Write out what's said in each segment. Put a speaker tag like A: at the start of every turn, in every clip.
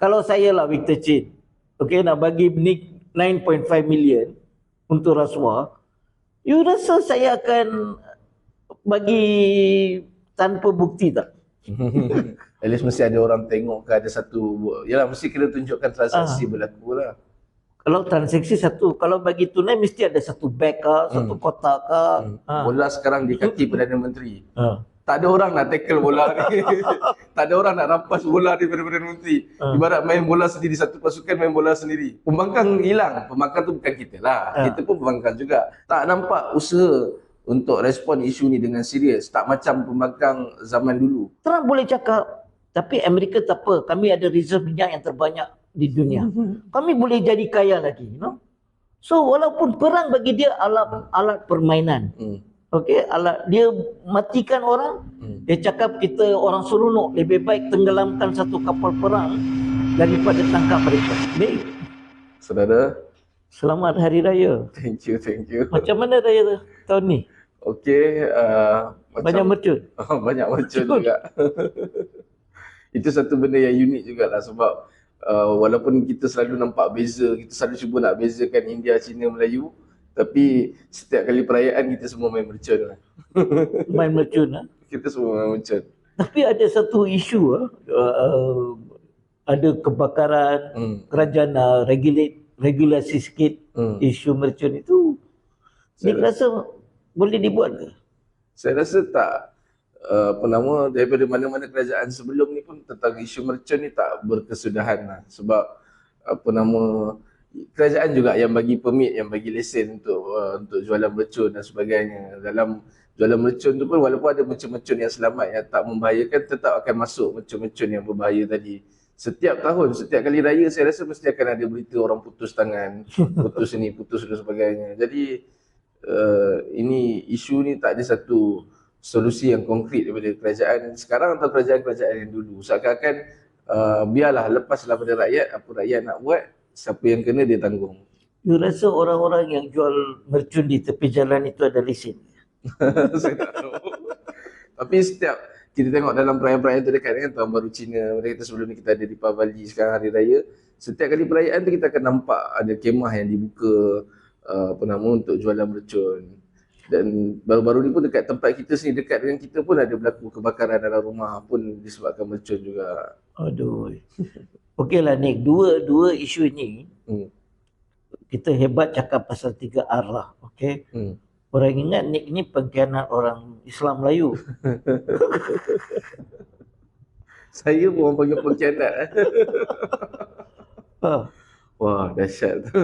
A: Kalau saya lah Victor Chin, okey, nak bagi Nick 9.5 million untuk rasuah, you rasa saya akan bagi tanpa bukti tak?
B: At least mesti ada orang tengok ke ada satu, yalah mesti kena tunjukkan transaksi berlaku lah.
A: Kalau transaksi satu, kalau bagi tunai mesti ada satu beg ke, satu kotak ke.
B: Bola sekarang di kaki Perdana Menteri. Tak ada orang nak tackle bola ni. Tak ada orang nak rampas bola daripada Perdana Menteri. Ibarat main bola sendiri, satu pasukan main bola sendiri. Pembangkang hilang. Pembangkang tu bukan kita lah. Kita pun pembangkang juga. Tak nampak usaha untuk respon isu ni dengan serius. Tak macam pembangkang zaman dulu.
A: Trump boleh cakap, tapi Amerika tak apa. Kami ada reserve minyak yang terbanyak di dunia. Kami boleh jadi kaya lagi, you know. So walaupun perang bagi dia alat permainan. Okey, alat dia matikan orang, dia cakap kita orang seronok, lebih baik tenggelamkan satu kapal perang daripada tangkap mereka. Baik.
B: Saudara,
A: selamat Hari Raya.
B: Thank you.
A: Macam mana raya tahun ni?
B: Okey,
A: banyak mercun.
B: Banyak mercun juga. Itu satu benda yang unik jugalah sebab walaupun kita selalu nampak beza, kita selalu cuba nak bezakan India, Cina, Melayu, tapi setiap kali perayaan kita semua main mercun lah.
A: Main mercun lah.
B: Kita semua main mercun.
A: Tapi ada satu isu ada kebakaran, kerajaan regulasi sikit isu mercun itu. Saya rasa boleh dibuat ke?
B: Saya rasa tak. Daripada mana-mana kerajaan sebelum ni pun tentang isu mercun ni tak berkesudahan lah. Sebab kerajaan juga yang bagi permit, yang bagi lesen untuk jualan mercun dan sebagainya. Dalam jualan mercun tu pun walaupun ada mercun-mercun yang selamat, yang tak membahayakan, tetap akan masuk mercun-mercun yang berbahaya tadi. Setiap tahun, setiap kali raya saya rasa mesti akan ada berita orang putus tangan, putus ini, putus dan sebagainya. Jadi ini isu ni tak ada satu solusi yang konkret daripada kerajaan sekarang atau kerajaan-kerajaan yang dulu. Seakan-akan biarlah, lepaslah pada rakyat, apa rakyat nak buat, siapa yang kena dia tanggung.
A: You rasa orang-orang yang jual mercun di tepi jalan itu ada lesen?
B: Saya tak tahu. Tapi setiap kita tengok dalam perayaan-perayaan terdekat kan, Tahun Baru Cina, kita sebelum ni kita ada Deepavali, sekarang Hari Raya. Setiap kali perayaan tu kita akan nampak ada kemah yang dibuka untuk jualan mercun. Dan baru-baru ni pun dekat tempat kita sini, dekat dengan kita pun ada berlaku kebakaran dalam rumah pun disebabkan mercun juga.
A: Aduh. Okeylah Nick, dua isu ni kita hebat cakap pasal 3R lah. Okey. Orang ingat Nick ni pengkhianat orang Islam Melayu.
B: Saya pun orang panggil pengkhianat. Wah, dahsyat tu.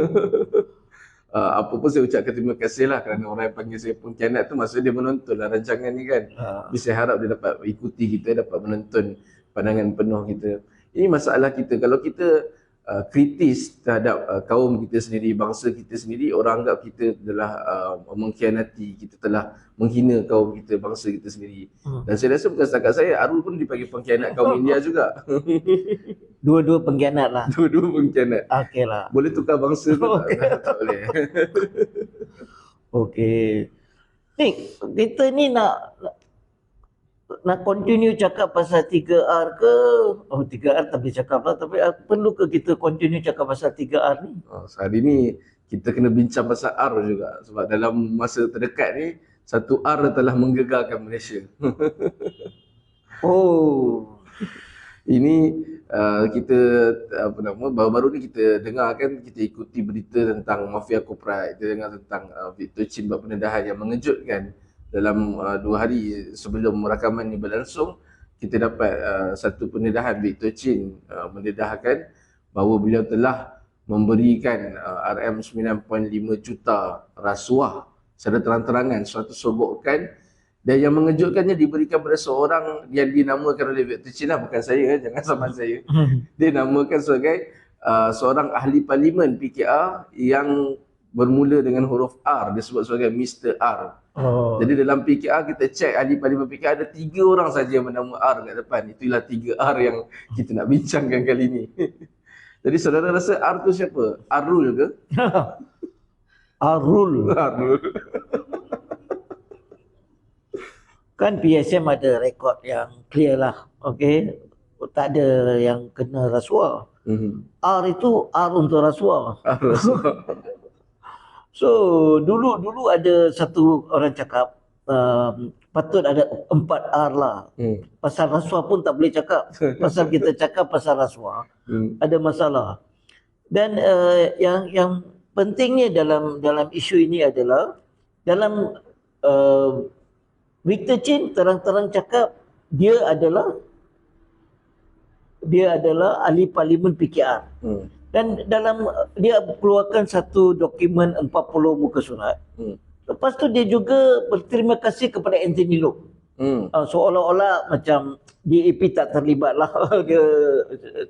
B: Apa pun saya ucapkan terima kasih lah kerana orang yang panggil saya pengkhianat tu maksudnya dia menonton lah rancangan ni kan. Tapi saya harap dia dapat ikuti kita, dapat menonton pandangan penuh kita. Ini masalah kita, kalau kita kritis terhadap kaum kita sendiri, bangsa kita sendiri, orang anggap kita telah mengkhianati, kita telah menghina kaum kita, bangsa kita sendiri. Dan saya rasa bukan setakat saya, Arul pun dipanggil pengkhianat kaum India juga.
A: Dua-dua pengkhianat lah.
B: Dua-dua pengkhianat.
A: Okey lah.
B: Boleh tukar bangsa tu tak boleh.
A: Okey. Nick, kita ni nak continue cakap pasal 3R ke? 3R tak boleh cakap lah, tapi perlu ke kita continue cakap pasal 3R ni?
B: Hari ni kita kena bincang pasal R juga. Sebab dalam masa terdekat ni, satu R telah menggegarkan Malaysia. Ini kita baru-baru ni kita dengar kan, kita ikuti berita tentang mafia Corporate. Kita dengar tentang Victor Chin buat pendedahan yang mengejutkan. Dalam 2 hari sebelum rakaman ini berlangsung, kita dapat satu pendedahan Victor Chin mendedahkan bahawa beliau telah memberikan RM9.5 juta rasuah secara terang-terangan, suatu sogokan, dan yang mengejutkannya diberikan pada seorang yang dinamakan oleh Victor Chin lah, bukan saya, jangan saman saya. Dia namakan sebagai seorang ahli parlimen PKR yang bermula dengan huruf R, disebut sebagai Mr. R. Jadi dalam PKR kita cek ahli parlimen PKR ada 3 orang saja yang bernama R kat depan. Itulah 3R yang kita nak bincangkan kali ni. Jadi saudara rasa R tu siapa? Arul ke?
A: Arul. Kan PSM ada rekod yang clear lah. Okey. Tak ada yang kena rasuah. R itu R untuk rasuah. So dulu ada satu orang cakap patut ada 4 R lah. Pasal rasuah pun tak boleh cakap. Pasal kita cakap pasal rasuah ada masalah. Dan yang pentingnya dalam isu ini adalah dalam Victor Chin terang-terang cakap dia adalah ahli parlimen PKR. Dan dalam dia keluarkan satu dokumen 40 muka surat. Lepas tu dia juga berterima kasih kepada Anthony Loke. Seolah-olah macam DAP tak terlibat lah. Dia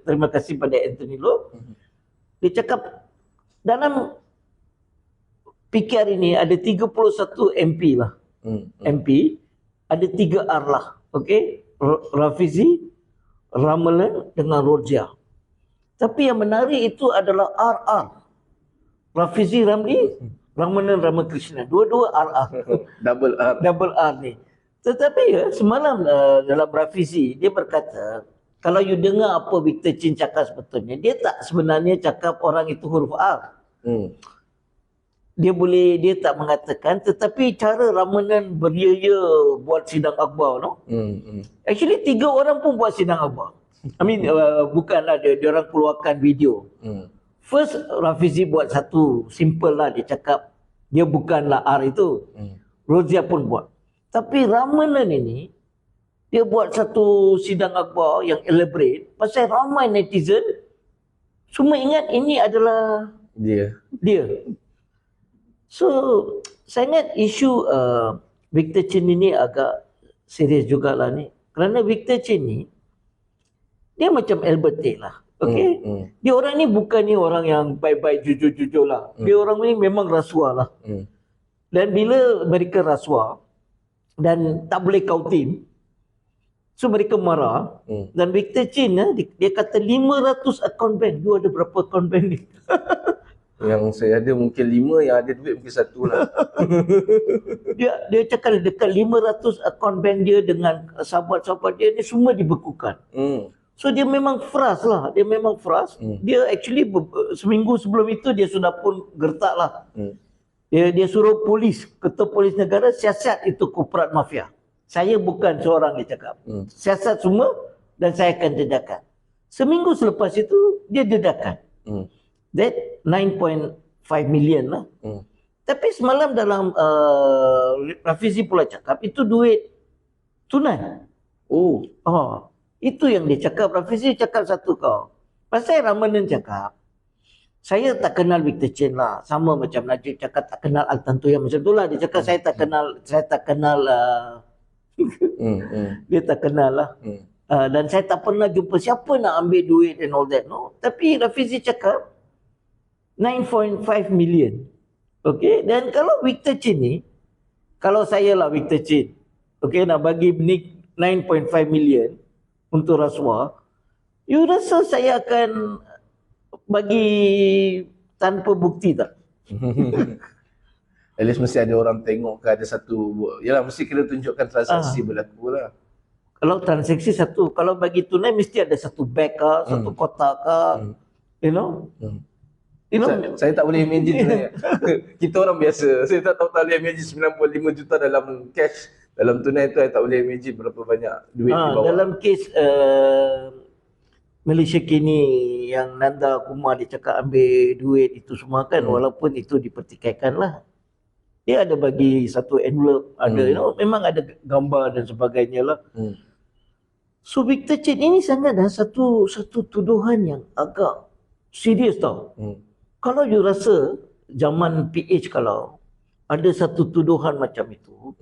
A: terima kasih pada Anthony Loke. Dia cakap dalam PKR ini ada 31 MP lah. MP ada 3 R lah. Okey, Rafizi, Ramalan dengan Roja. Tapi yang menarik itu adalah RR. Rafizi Ramli, Ramalan Ramakrishna. Dua-dua RR. Double R ni. Tetapi semalam dalam Rafizi dia berkata, kalau you dengar apa Victor Chin cakap sebetulnya, dia tak sebenarnya cakap orang itu huruf R. Dia tak mengatakan, tetapi cara Ramalan beria-ia buat sidang akhbar, no? Actually 3 orang pun buat sidang akhbar. I mean bukanlah dia orang keluarkan video. First Rafizi buat satu simple lah, dia cakap dia bukanlah R itu. Rozia pun buat. Tapi Ramalan ini dia buat satu sidang akhbar yang elaborate pasal ramai netizen semua ingat ini adalah dia. So saya ingat isu Victor Chin ini agak serius jugalah ni. Kerana Victor Chin ni dia macam Albert Tay lah. Okey. Dia orang ni bukannya orang yang baik-baik jujur-jujur lah. Dia orang ni memang rasuah lah. Dan bila mereka rasuah dan tak boleh kautin, so mereka marah. Dan Victor Chin dia kata 500 akaun bank. You ada berapa akaun bank ni?
B: Yang saya ada mungkin 5, yang ada duit mungkin 1 lah.
A: dia cakap dekat 500 akaun bank dia dengan sahabat-sahabat dia ni semua dibekukan. So dia memang frust lah. Dia actually seminggu sebelum itu dia sudah pun gertak lah. Dia suruh polis, ketua polis negara siasat itu korporat mafia. Saya bukan seorang, dia cakap. Siasat semua dan saya akan dedahkan. Seminggu selepas itu dia dedahkan. That 9.5 million lah. Tapi semalam dalam Rafizi pula cakap itu duit tunai. Itu yang dia cakap. Rafizi cakap satu kau. Pasal Ramalan cakap, saya tak kenal Victor Chin lah. Sama macam Najib cakap tak kenal Altan Toya. Macam tu lah. Dia cakap saya tak kenal dia tak kenal lah. Dan saya tak pernah jumpa siapa nak ambil duit and all that. No? Tapi Rafizi cakap 9.5 million. Okay. Dan kalau Victor Chin ni, kalau saya lah Victor Chin, okay, nak bagi 9.5 million untuk rasuah, you rasa saya akan bagi tanpa bukti tak?
B: At least mesti ada orang tengok ke ada satu, yalah mesti kena tunjukkan transaksi berlaku lah.
A: Kalau transaksi satu, kalau bagi tunai mesti ada satu bag ke, satu kotak ke, you know?
B: Saya tak boleh imagine sebenarnya. Kita orang biasa, saya tak boleh imagine 95 juta dalam cash, dalam tunai tu saya tak boleh imagine berapa banyak duit di bawah.
A: Dalam kes Malaysia kini yang Nanda Kumar dia cakap ambil duit itu semua kan, walaupun itu dipertikaikan lah. Dia ada bagi satu envelope, ada memang ada gambar dan sebagainya lah. So Victor Chin ini sangat satu tuduhan yang agak serius tau. Kalau you rasa zaman PH kalau ada satu tuduhan macam itu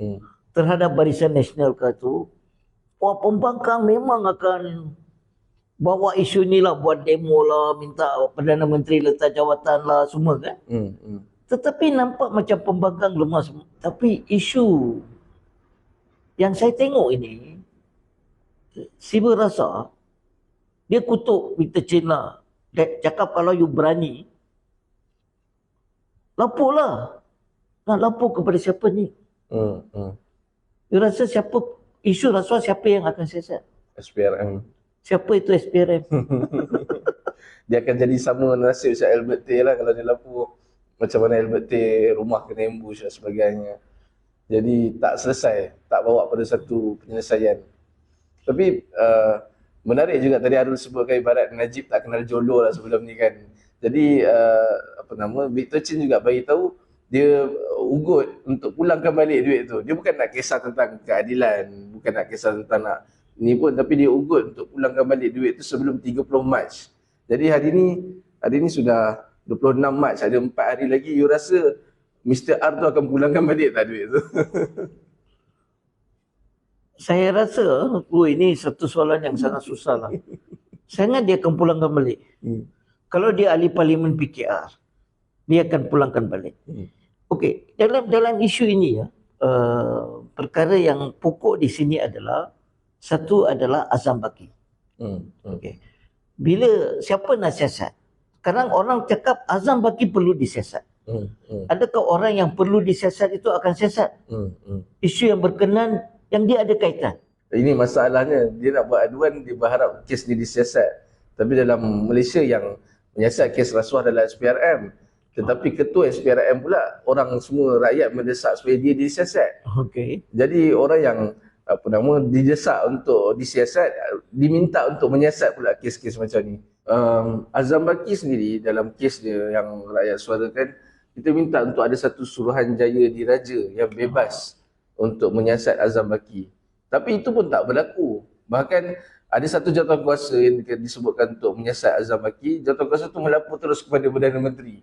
A: terhadap Barisan Nasional ke tu, pembangkang memang akan bawa isu ni lah, buat demo lah, minta Perdana Menteri letak jawatan lah, semua kan. Tetapi nampak macam pembangkang lemah semua. Tapi isu yang saya tengok ini, Siva rasa dia kutuk Victor Chin lah. Dia cakap kalau you berani, laporlah. Nak lapor kepada siapa ni? You rasa siapa, isu rasuah siapa yang akan siasat?
B: SPRM.
A: Siapa itu SPRM?
B: dia akan jadi sama nasib macam Albert Tay lah kalau dia lapu macam mana Albert Tay rumah kena ambush dan sebagainya. Jadi tak selesai, tak bawa pada satu penyelesaian. Tapi menarik juga tadi Arul sebutkan ibarat Najib tak kenal jodoh lah sebelum ni kan. Jadi Victor Chin juga bagi tahu dia ugut untuk pulangkan balik duit tu. Dia bukan nak kisah tentang keadilan, bukan nak kisah tentang nak ni pun, tapi dia ugut untuk pulangkan balik duit tu sebelum 30 Mac. Jadi hari ni sudah 26 Mac, ada 4 hari lagi. You rasa Mr. R tu akan pulangkan balik tak duit tu?
A: Saya rasa, ini satu soalan yang sangat susah lah. Saya ingat dia akan pulangkan balik. Kalau dia ahli parlimen PKR, dia akan pulangkan balik. Okey, dalam isu ini ya, perkara yang pokok di sini adalah, satu adalah azam baki. Okey. Bila siapa nak siasat? Sekarang orang cakap azam baki perlu disiasat. Adakah orang yang perlu disiasat itu akan siasat? Isu yang berkenan yang dia ada kaitan.
B: Ini masalahnya, dia nak buat aduan, dia berharap kes ni disiasat. Tapi dalam Malaysia yang menyiasat kes rasuah adalah SPRM. Tetapi ketua SPRM pula, orang semua rakyat mendesak supaya dia disiasat.
A: Okey.
B: Jadi orang yang didesak untuk disiasat, diminta untuk menyiasat pula kes-kes macam ni. Azam Baki sendiri dalam kes dia yang rakyat suarakan, kita minta untuk ada satu Suruhanjaya Diraja yang bebas untuk menyiasat Azam Baki. Tapi itu pun tak berlaku. Bahkan ada satu jawatankuasa yang disebutkan untuk menyiasat Azam Baki, jawatankuasa itu melapor terus kepada Perdana Menteri.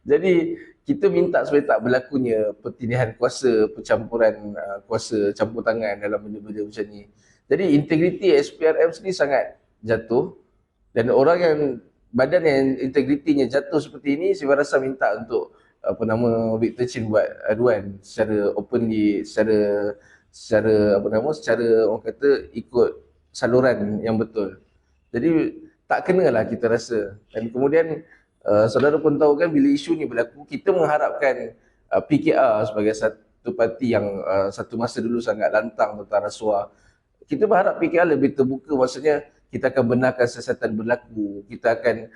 B: Jadi kita minta supaya tak berlakunya pertindihan kuasa, percampuran kuasa, campur tangan dalam benda-benda macam ni. Jadi integriti SPRM sendiri sangat jatuh, dan orang yang badan yang integritinya jatuh seperti ini, saya rasa minta untuk Victor Chin buat aduan secara openly, secara orang kata ikut saluran yang betul. Jadi tak kenalah kita rasa. Dan kemudian saudara pun tahu kan, bila isu ni berlaku, kita mengharapkan PKR sebagai satu parti yang satu masa dulu sangat lantang tentang rasuah. Kita berharap PKR lebih terbuka, maksudnya kita akan benarkan siasatan berlaku. Kita akan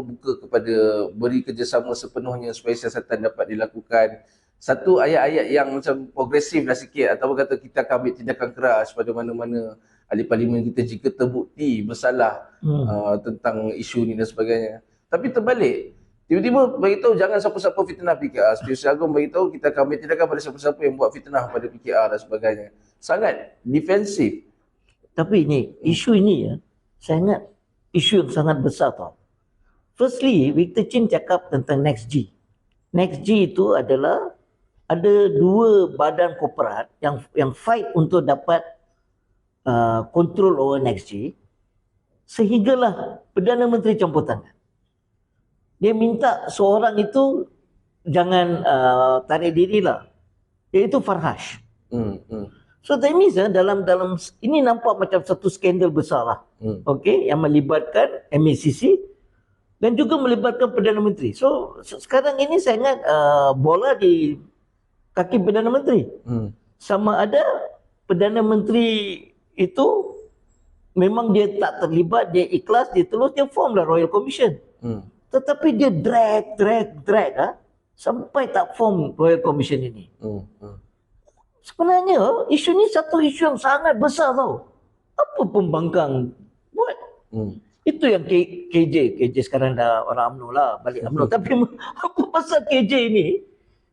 B: buka kepada beri kerjasama sepenuhnya supaya siasatan dapat dilakukan. Satu ayat-ayat yang macam progresif lah sikit, atau kata kita akan ambil tindakan keras pada mana-mana ahli parlimen kita jika terbukti bersalah tentang isu ni dan sebagainya. Tapi terbalik, tiba-tiba beritahu jangan siapa-siapa fitnah PKR. Setiausaha Agong beritahu kita akan ambil tindakan pada siapa-siapa yang buat fitnah pada PKR dan sebagainya. Sangat defensif.
A: Tapi isu ini ya, saya ingat isu yang sangat besar tau. Firstly, Victor Chin cakap tentang NextG. NextG itu adalah ada dua badan korporat yang fight untuk dapat control over NextG, sehinggalah Perdana Menteri campur tangan. Dia minta seorang itu jangan tarik diri lah, iaitu Farhash. So that means dalam ini nampak macam satu skandal besar lah. Okey, yang melibatkan MACC dan juga melibatkan Perdana Menteri. So sekarang ini saya ingat bola di kaki Perdana Menteri. Sama ada Perdana Menteri itu memang dia tak terlibat, dia ikhlas, dia terus, dia form lah Royal Commission. Tetapi dia drag sampai tak form Royal Commission ini. Sebenarnya isu ni satu isu yang sangat besar tau. Apa pembangkang buat? Itu yang KJ sekarang dah orang UMNO lah, balik UMNO. Tapi apa pasal KJ ni?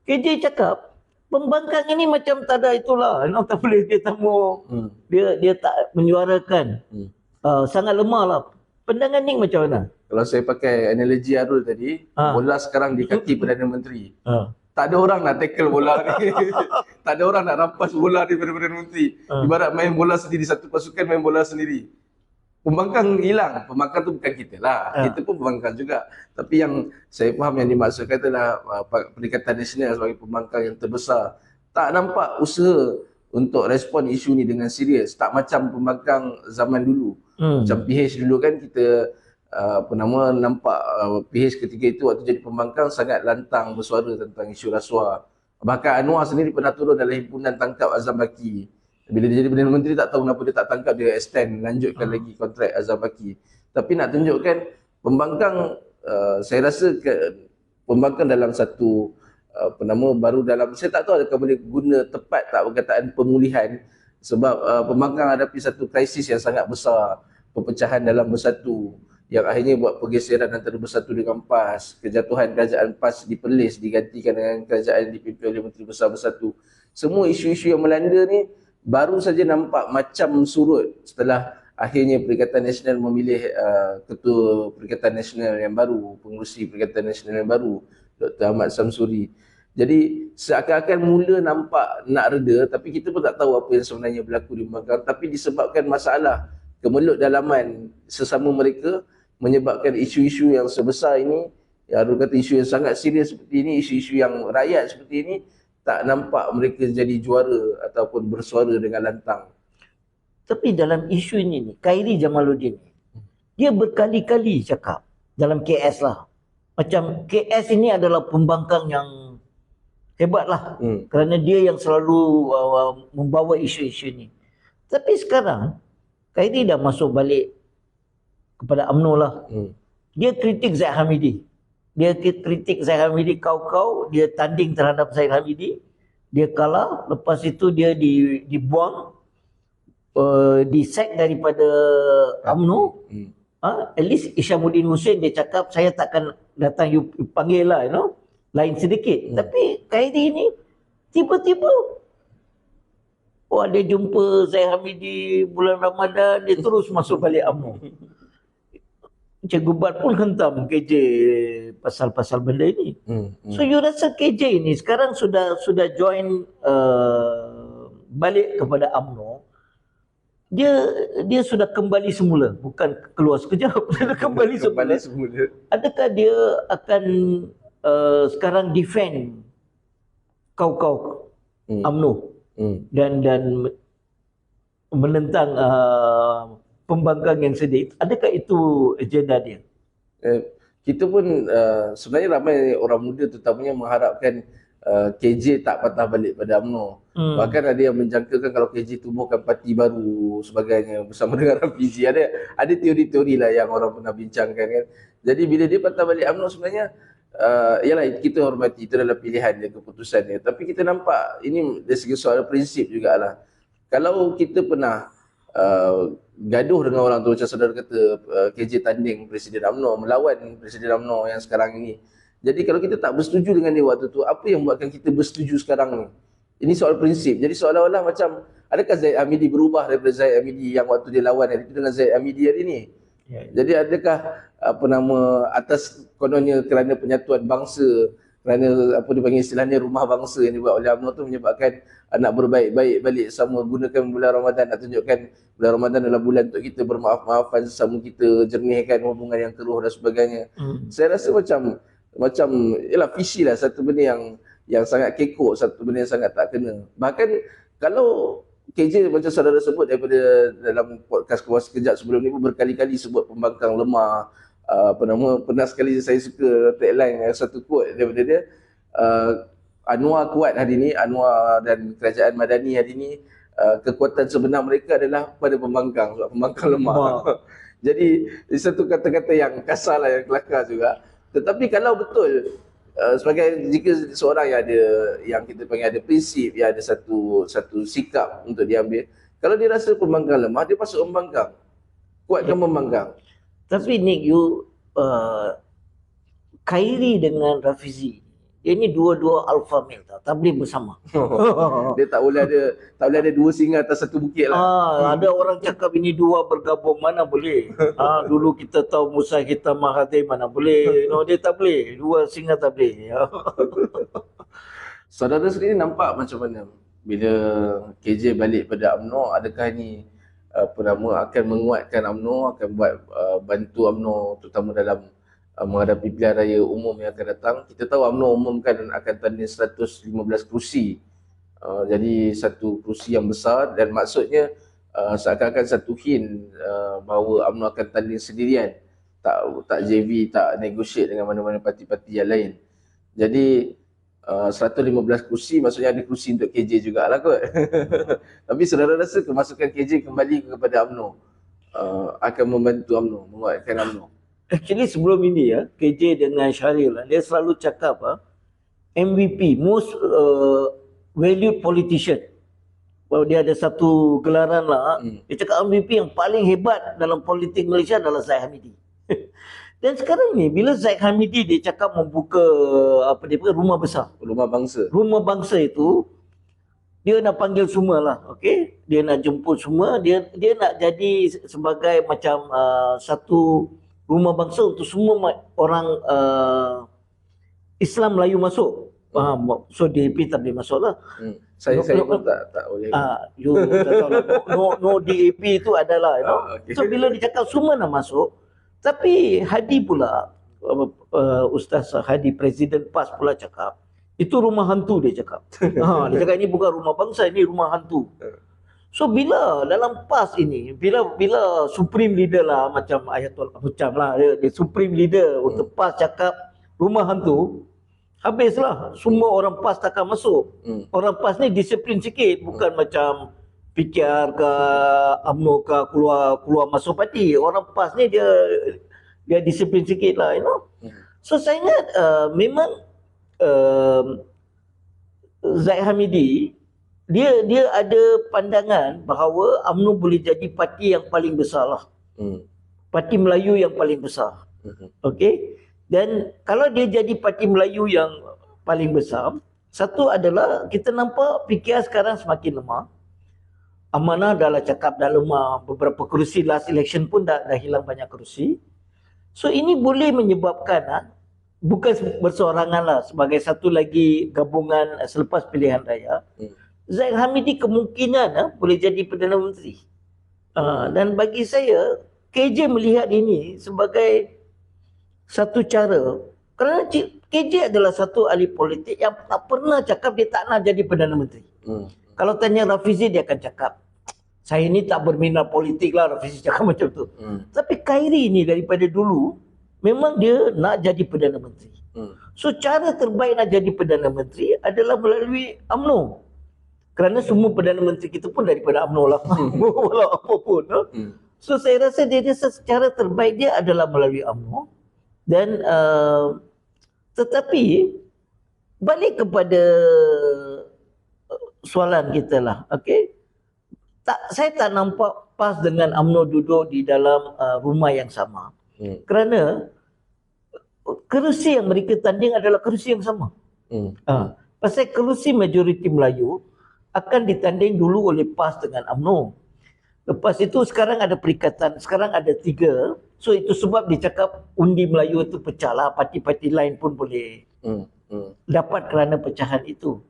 A: KJ cakap pembangkang ini macam tak ada itulah. Tak boleh dia tak mau, dia tak menyuarakan. Sangat lemah lah. Pandangan Nik macam mana?
B: Kalau saya pakai analogi Arul tadi, bola sekarang di kaki Perdana Menteri. Tak ada orang nak tackle bola ni. Tak ada orang nak rampas bola daripada Perdana Menteri. Ibarat main bola sendiri, satu pasukan main bola sendiri. Pembangkang hilang. Pembangkang tu bukan kita lah. Kita pun pembangkang juga. Tapi yang saya faham yang dimaksudkan adalah Perikatan Nasional sebagai pembangkang yang terbesar. Tak nampak usaha untuk respon isu ni dengan serius. Tak macam pembangkang zaman dulu. Macam PH dulu kan kita nampak PH ketika itu waktu jadi pembangkang sangat lantang bersuara tentang isu rasuah. Bahkan Anwar sendiri pernah turun dalam himpunan tangkap Azam Baki. Bila dia jadi Perdana Menteri tak tahu kenapa dia tak tangkap, dia extend, lanjutkan lagi kontrak Azam Baki. Tapi nak tunjukkan pembangkang, saya rasa pembangkang dalam satu baru dalam, saya tak tahu adakah boleh guna tepat tak perkataan pemulihan, sebab pembangkang hadapi satu krisis yang sangat besar, perpecahan dalam Bersatu yang akhirnya buat pergeseran antara Bersatu dengan PAS, kejatuhan kerajaan PAS di Perlis digantikan dengan kerajaan yang dipimpin oleh Menteri Besar Bersatu. Semua isu-isu yang melanda ni baru saja nampak macam surut setelah akhirnya Perikatan Nasional memilih Ketua Perikatan Nasional yang baru, pengurusi Perikatan Nasional yang baru, Dr. Ahmad Samsuri. Jadi seakan-akan mula nampak nak reda, tapi kita pun tak tahu apa yang sebenarnya berlaku di pembangkang. Tapi disebabkan masalah kemelut dalaman sesama mereka, menyebabkan isu-isu yang sebesar ini, ya, kata isu yang sangat serius seperti ini, isu-isu yang rakyat seperti ini, tak nampak mereka jadi juara ataupun bersuara dengan lantang.
A: Tapi dalam isu ini, Khairi Jamaluddin, dia berkali-kali cakap dalam KS lah, macam KS ini adalah pembangkang yang hebat lah, kerana dia yang selalu membawa isu-isu ini. Tapi sekarang Khairi dah masuk balik kepada UMNO lah. Dia kritik Zaid Hamidi. Dia kritik Zaid Hamidi kau-kau, dia tanding terhadap Zaid Hamidi, dia kalah, lepas itu dia dibuang, di-sack daripada UMNO. At least Isyamuddin Hussein dia cakap, saya takkan datang, you panggil lah, you know, lain sedikit. Tapi Khairi ni tiba-tiba dia jumpa Zaid Hamidi bulan Ramadan, dia terus masuk balik UMNO. Cikgu Bat pun hentam KJ pasal-pasal benda ini. So you rasa KJ ini sekarang sudah join balik kepada UMNO, dia sudah kembali semula, bukan keluar sekejap, dia kembali semula. Adakah dia akan sekarang defend kau-kau UMNO dan menentang pembangkang yang sedia? Adakah itu agenda dia?
B: Kita pun sebenarnya ramai orang muda terutamanya mengharapkan KJ tak patah balik pada UMNO. Bahkan ada yang menjangkakan kalau KJ tubuhkan parti baru sebagainya bersama dengan RPG. Ada teori-teori lah yang orang pernah bincangkan kan. Jadi bila dia patah balik UMNO sebenarnya, yalah, kita hormati, itu adalah pilihan dia, keputusan dia. Tapi kita nampak ini dari segi soal prinsip jugalah. Kalau kita pernah gaduh dengan orang tu, macam saudara kata KJ tanding Presiden UMNO, melawan Presiden UMNO yang sekarang ini. Jadi kalau kita tak bersetuju dengan dia waktu tu, apa yang buatkan kita bersetuju sekarang ni? Ini soal prinsip. Jadi seolah-olah macam, adakah Zaid Hamidi berubah daripada Zaid Hamidi yang waktu dia lawan hari itu dengan Zaid Hamidi hari ini? Jadi adakah atas kononnya kerana penyatuan bangsa, kerana apa dipanggil istilahnya rumah bangsa yang dibuat oleh UMNO tu menyebabkan nak berbaik-baik balik sama, gunakan bulan Ramadan, nak tunjukkan bulan Ramadan adalah bulan untuk kita bermaaf-maafan sesama kita, jernihkan hubungan yang keruh dan sebagainya. Saya rasa macam ialah fishy lah, satu benda yang sangat kekok, satu benda yang sangat tak kena. Bahkan kalau KJ macam saudara sebut daripada dalam podcast Keluar Sekejap sebelum ni pun berkali-kali sebut pembangkang lemah. Pernah sekali saya suka tagline satu quote daripada dia, Anwar kuat hari ni, Anwar dan kerajaan Madani hari ni, kekuatan sebenar mereka adalah pada pembangkang, sebab pembangkang lemah. Jadi satu kata-kata yang kasar lah, yang kelakar juga. Tetapi kalau betul sebagai, jika seorang yang ada, yang kita panggil ada prinsip, yang ada satu sikap untuk diambil, kalau dia rasa pembangkang lemah, dia masuk pembangkang, kuatkan pembangkang.
A: Tapi Nick, Khairi dengan Rafizi, dia ni dua-dua alpha male tau, tak boleh bersama.
B: Dia tak boleh ada dua singa atas satu bukit lah.
A: Ada orang cakap ini dua bergabung, mana boleh. Dulu kita tahu Musa Hitam Mahathir, mana boleh. No, dia tak boleh, dua singa tak boleh.
B: Saudara sendiri nampak macam mana bila KJ balik pada UMNO? Adakah ini akan menguatkan UMNO, akan buat bantu UMNO terutama dalam menghadapi pilihan raya umum yang akan datang? Kita tahu UMNO umumkan akan tanding 115 kerusi. Jadi satu kerusi yang besar, dan maksudnya seakan-akan satu hint bahawa UMNO akan tanding sendirian, tak JV, tak negotiate dengan mana-mana parti-parti yang lain. Jadi 115 kursi, maksudnya ada kursi untuk KJ jugalah kot. Tapi saudara rasa kemasukan KJ kembali kepada UMNO akan membantu UMNO, menguatkan UMNO?
A: Actually sebelum ini ya, KJ dengan Syahril dia selalu cakap MVP, most valued politician. Kalau dia ada satu gelaran lah, dia cakap MVP yang paling hebat dalam politik Malaysia adalah Zaid Hamidi. Dan sekarang ni bila Zaid Hamidi dia cakap membuka rumah besar,
B: Rumah bangsa.
A: rumah bangsa itu, dia nak panggil semua lah, okey? Dia nak jemput semua, dia nak jadi sebagai macam satu rumah bangsa untuk semua orang Islam Melayu masuk. Faham? So DAP tak boleh masuk lah.
B: Saya pun tak boleh.
A: You tak tahu lah. No DAP itu adalah, you know.
B: Okay.
A: So bila dia cakap semua nak masuk, tapi Hadi pula, Ustaz Hadi, Presiden PAS pula cakap, itu rumah hantu dia cakap. Dia cakap ini bukan rumah bangsa, ini rumah hantu. So bila dalam PAS ini, bila Supreme Leader lah, macam Ayatollah, macam lah, dia Supreme Leader untuk PAS cakap rumah hantu, habislah. Semua orang PAS takkan masuk. Orang PAS ni disiplin sikit, bukan macam PKR ke UMNO ke keluar masuk parti. Orang PAS ni dia disiplin sikit lah, you know. So saya ingat memang Zaid Hamidi dia ada pandangan bahawa UMNO boleh jadi parti yang paling besar lah. Parti Melayu yang paling besar. Okey. Dan kalau dia jadi parti Melayu yang paling besar, satu adalah kita nampak PKR sekarang semakin lemah. Amanah dah cakap dah lemah, beberapa kerusi last election pun dah hilang banyak kerusi. So ini boleh menyebabkan bukan berseorangan lah, sebagai satu lagi gabungan selepas pilihan raya, Zaid Hamidi kemungkinan boleh jadi Perdana Menteri. Dan bagi saya, KJ melihat ini sebagai satu cara, kerana KJ adalah satu ahli politik yang tak pernah cakap dia tak nak jadi Perdana Menteri. Kalau tanya Rafizi, dia akan cakap, saya ni tak berminat politik lah, Rafizi cakap macam tu. Tapi Khairi ni daripada dulu, memang dia nak jadi Perdana Menteri. So cara terbaik nak jadi Perdana Menteri adalah melalui UMNO. Kerana semua Perdana Menteri kita pun daripada UMNO lah. Walau apa pun. So saya rasa dia secara terbaik dia adalah melalui UMNO. Dan tetapi balik kepada soalan kita lah, okey. Saya tak nampak PAS dengan UMNO duduk di dalam rumah yang sama. Kerana kerusi yang mereka tanding adalah kerusi yang sama. Pasal kerusi majoriti Melayu akan ditanding dulu oleh PAS dengan UMNO. Lepas itu sekarang ada perikatan, sekarang ada 3. So itu sebab dicakap undi Melayu itu pecah lah, parti-parti lain pun boleh dapat kerana pecahan itu.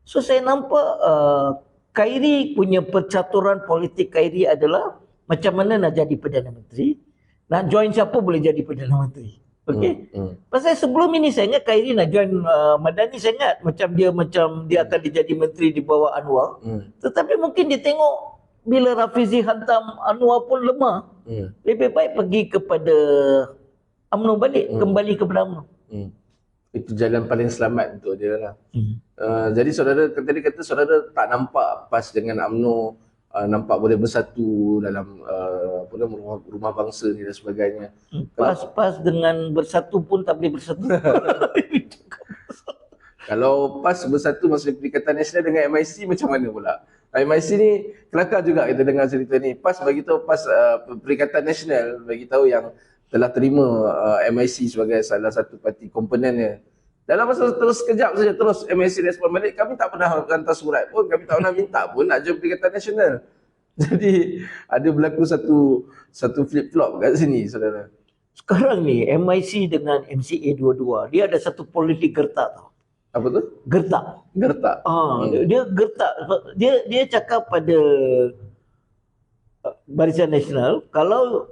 A: So saya nampak Khairi punya percaturan politik Khairi adalah macam mana nak jadi Perdana Menteri, nak join siapa boleh jadi Perdana Menteri. Okey. Pasal sebelum ini saya ingat Khairi nak join Madani, saya ingat macam dia akan jadi menteri di bawah Anwar. Tetapi mungkin dia tengok bila Rafizi hantam Anwar pun lemah, lebih baik pergi kepada UMNO balik, kembali kepada UMNO.
B: Itu jalan paling selamat untuk dia lah. Jadi saudara tadi kata saudara tak nampak PAS dengan UMNO nampak boleh bersatu dalam rumah bangsa ni dan sebagainya.
A: PAS dengan bersatu pun tak boleh bersatu.
B: Kalau PAS bersatu maksudnya Perikatan Nasional dengan MIC macam mana pula? MIC ni kelakar juga kita dengar cerita ni. PAS bagi tahu Perikatan Nasional bagi tahu yang telah terima MIC sebagai salah satu parti komponennya. Dalam masa terus sekejap saja terus MIC respon balik, kami tak pernah hantar surat pun, kami tak pernah minta pun nak join Perikatan Nasional. Jadi ada berlaku satu flip-flop kat sini saudara.
A: Sekarang ni MIC dengan MCA dua-dua, dia ada satu politik gertak tau.
B: Apa tu?
A: Gertak.
B: Gertak.
A: Dia gertak. Dia cakap pada Barisan Nasional, kalau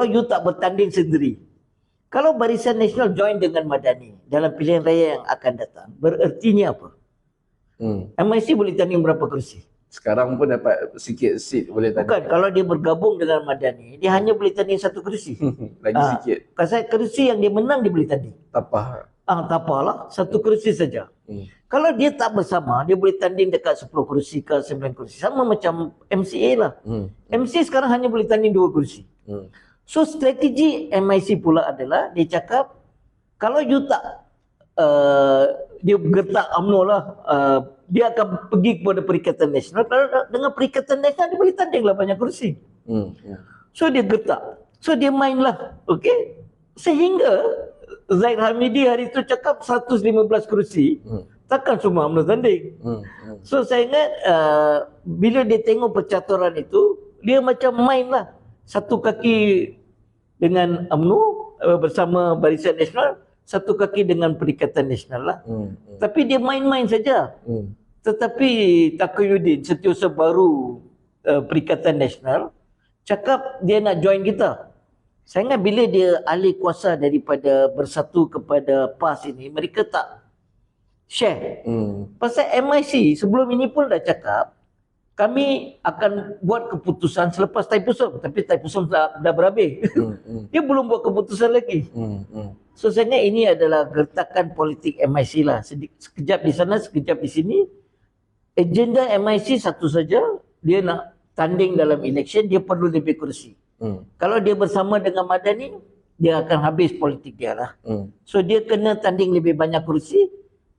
A: you tak bertanding sendiri, kalau Barisan Nasional join dengan Madani dalam pilihan raya yang akan datang, berertinya apa? MIC boleh tanding berapa kerusi?
B: Sekarang pun dapat sikit seat boleh tanding.
A: Bukan, kalau dia bergabung dengan Madani, dia hanya boleh tanding 1 kerusi.
B: Lagi sikit.
A: Pasal kerusi yang dia menang, dia boleh tanding.
B: Tapah.
A: Tak apalah, satu kerusi saja. Kalau dia tak bersama, dia boleh tanding dekat 10 kerusi ke 9 kerusi. Sama macam MCA lah. MCA sekarang hanya boleh tanding 2 kerusi. So strategi MIC pula adalah dia cakap kalau you tak dia gertak UMNO lah, dia akan pergi kepada Perikatan Nasional. Kalau dengan Perikatan Nasional dia boleh tanding lah banyak kerusi. So dia gertak. So dia main lah. Okay. Sehingga Zaid Hamidi hari tu cakap 115 kerusi. Takkan semua UMNO tanding. So saya ingat bila dia tengok percaturan itu, dia macam main lah. Satu kaki dengan UMNO bersama Barisan Nasional, satu kaki dengan Perikatan Nasional lah. Tapi dia main-main saja. Tetapi Taqiyuddin, Setiausaha Baru Perikatan Nasional, cakap dia nak join kita. Saya ingat bila dia alih kuasa daripada Bersatu kepada PAS ini, mereka tak share. Pasal MIC sebelum ini pun dah cakap, kami akan buat keputusan selepas Thaipusam. Tapi Thaipusam dah berhabis. Dia belum buat keputusan lagi. So saya ingat ini adalah gertakan politik MIC lah. Sekejap di sana, sekejap di sini. Agenda MIC satu saja, dia nak tanding dalam election, dia perlu lebih kerusi. Kalau dia bersama dengan Madani, dia akan habis politik dia lah. So dia kena tanding lebih banyak kerusi.